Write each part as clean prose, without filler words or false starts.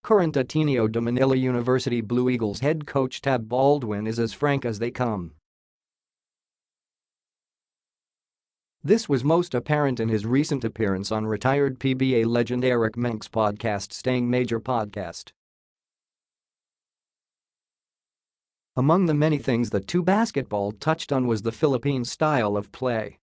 Current Ateneo de Manila University Blue Eagles head coach Tab Baldwin is as frank as they come. This was most apparent in his recent appearance on retired PBA legend Eric Menk's podcast Staying Major podcast. Among the many things the two basketball touched on was the Philippine style of play.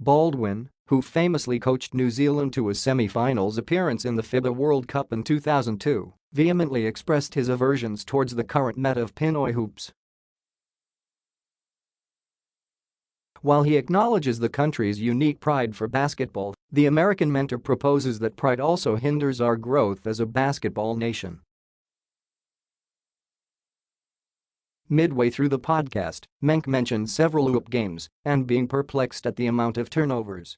Baldwin, who famously coached New Zealand to a semifinals appearance in the FIBA World Cup in 2002, vehemently expressed his aversions towards the current meta of Pinoy hoops. While he acknowledges the country's unique pride for basketball, the American mentor proposes that pride also hinders our growth as a basketball nation. Midway through the podcast, Menk mentioned several UAAP games and being perplexed at the amount of turnovers.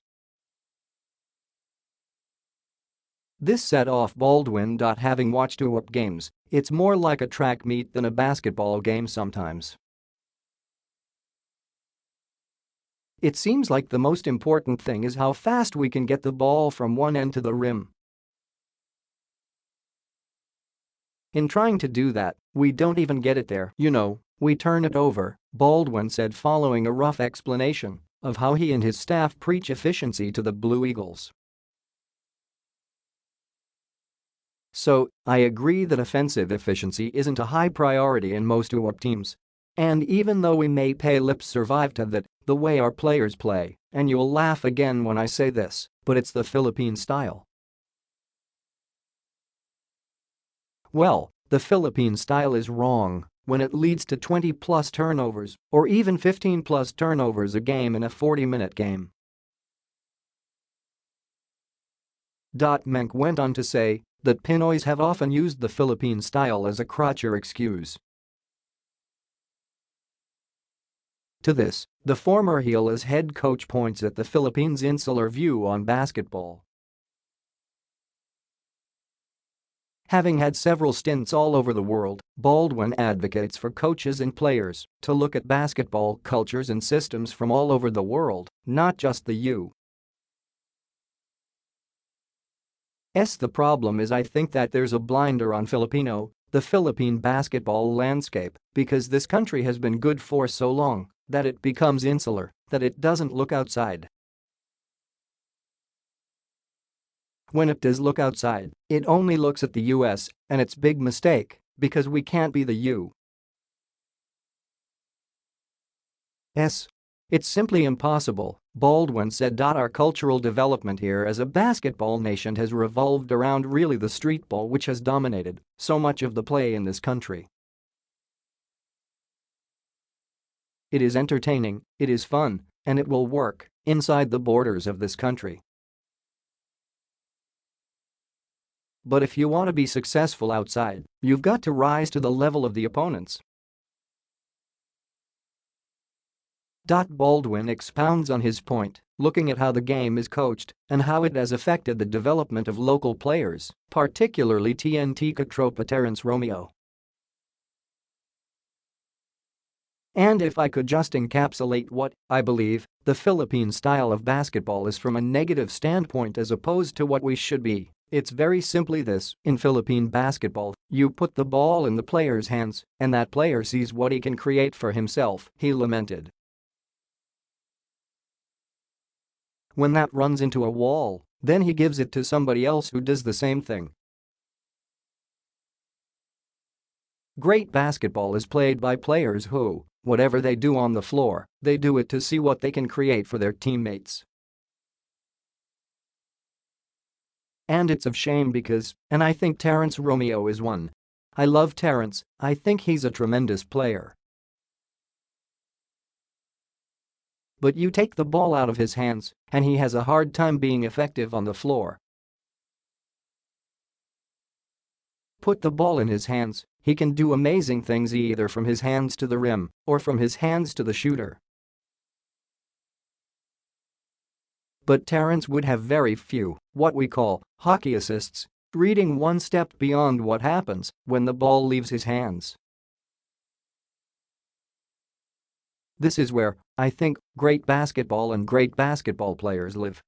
This set off Baldwin. Having watched UAAP games, it's more like a track meet than a basketball game sometimes. It seems like the most important thing is how fast we can get the ball from one end to the rim. In trying to do that, we don't even get it there, we turn it over, Baldwin said following a rough explanation of how he and his staff preach efficiency to the Blue Eagles. So, I agree that offensive efficiency isn't a high priority in most UAAP teams. And even though we may pay lip service to that, the way our players play, and you'll laugh again when I say this, but it's the Philippine style. Well, the Philippine style is wrong when it leads to 20-plus turnovers or even 15-plus turnovers a game in a 40-minute game. Menk went on to say that Pinoys have often used the Philippine style as a crutch or excuse. To this, the former heel as head coach points at the Philippines' insular view on basketball. Having had several stints all over the world, Baldwin advocates for coaches and players to look at basketball cultures and systems from all over the world, not just the U.S. The problem is I think that there's a blinder on the Philippine basketball landscape, because this country has been good for so long that it becomes insular, that it doesn't look outside. When it does look outside, it only looks at the US, and it's a big mistake, because we can't be the U.S. It's simply impossible, Baldwin said. Our cultural development here as a basketball nation has revolved around really the street ball, which has dominated so much of the play in this country. It is entertaining, it is fun, and it will work inside the borders of this country. But if you want to be successful outside, you've got to rise to the level of the opponents. Baldwin expounds on his point, looking at how the game is coached and how it has affected the development of local players, particularly TNT Katropa Terence Romeo. And if I could just encapsulate what I believe the Philippine style of basketball is from a negative standpoint as opposed to what we should be, it's very simply this: in Philippine basketball, you put the ball in the player's hands and that player sees what he can create for himself, he lamented. When that runs into a wall, then he gives it to somebody else who does the same thing. Great basketball is played by players who, whatever they do on the floor, they do it to see what they can create for their teammates. And it's a shame because, and I think Terence Romeo is one. I love Terence, I think he's a tremendous player. But you take the ball out of his hands, and he has a hard time being effective on the floor. Put the ball in his hands, he can do amazing things either from his hands to the rim or from his hands to the shooter. But Terence would have very few, what we call, hockey assists, reading one step beyond what happens when the ball leaves his hands. This is where, I think, great basketball and great basketball players live.